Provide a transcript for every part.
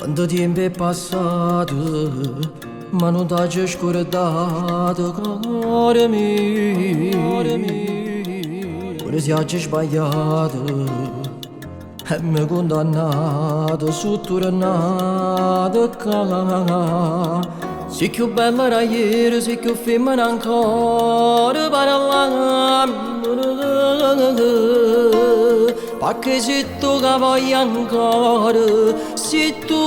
Quanto tempo è passato, ma non t'ha già scordato, cuore mio. Pure se ha già sbagliato e mi ha condannato, sono tornato qua. Sei più bella da ieri, sei più femmina ancora, parlando. Perché se tu che vuoi ancora, se tu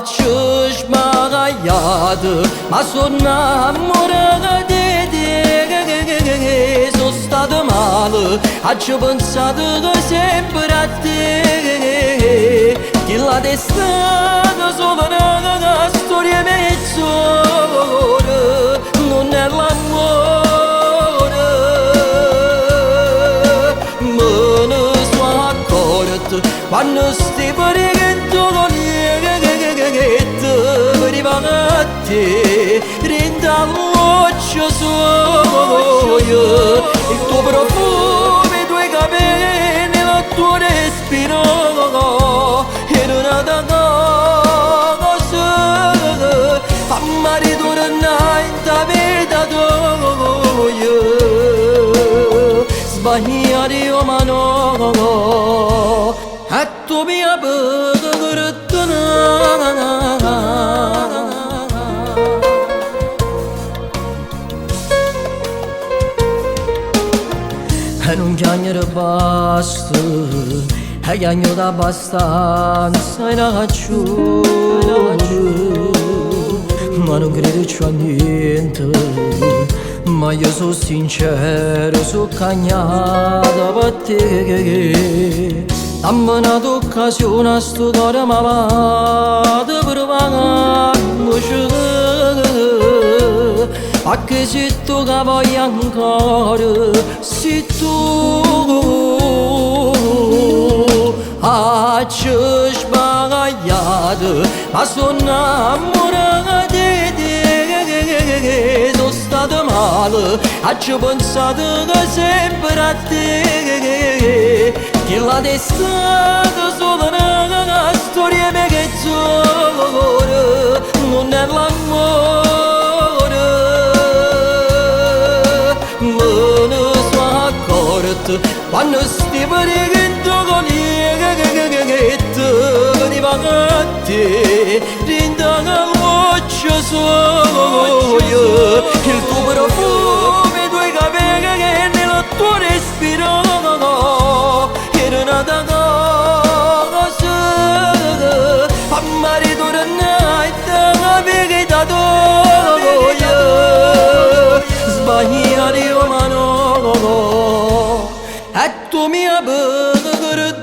ci sbagliato, ma sono innamorata di te, sono stato male, ho pensato che sempre a te, che la testata solo una storia mezz'ora, non è l'amore. Quando stai pregando con arriva a te, renda l'occhio solo il tuo profumo, i tuoi capelli, il tuo respiro, e non ha da cosa, fammi ritornare in ta vita tua, sbagliare io ma no. A tu mia perdona. E non chiagnere basta, e chiagnere abbastanza in ragione. Ma non credo a niente, ma io sono sincero, sono cagnato per te. Dammi un'occasione a sto cuore malato per pagarmici, perché se tu che vuoi ancora, se tu ci sbagliato, ma sono innamorata di te, sono stato male, ho pensato che sempre a te, che la testata solo una storia mezz'ora, non è l'amore. Me ne sono accorto quando stai pregando con arriva a te, renda l'occhio solo il tuo profumo, i tuoi capelli, il tuo respiro, e non ha da cosa, fammi ritornare in ta vita tua, sbagliare io ma no, e tu mi perdona.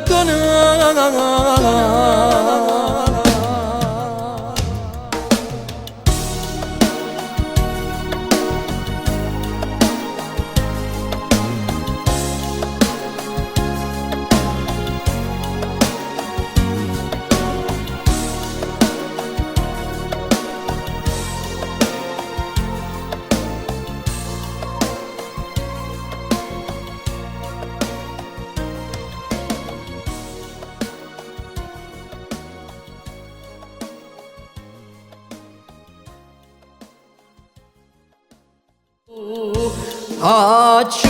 Ci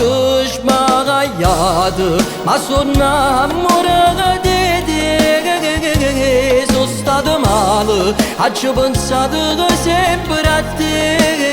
sbagliato, ma sono innamorata di te, sono stato male, ho pensato che sempre a te.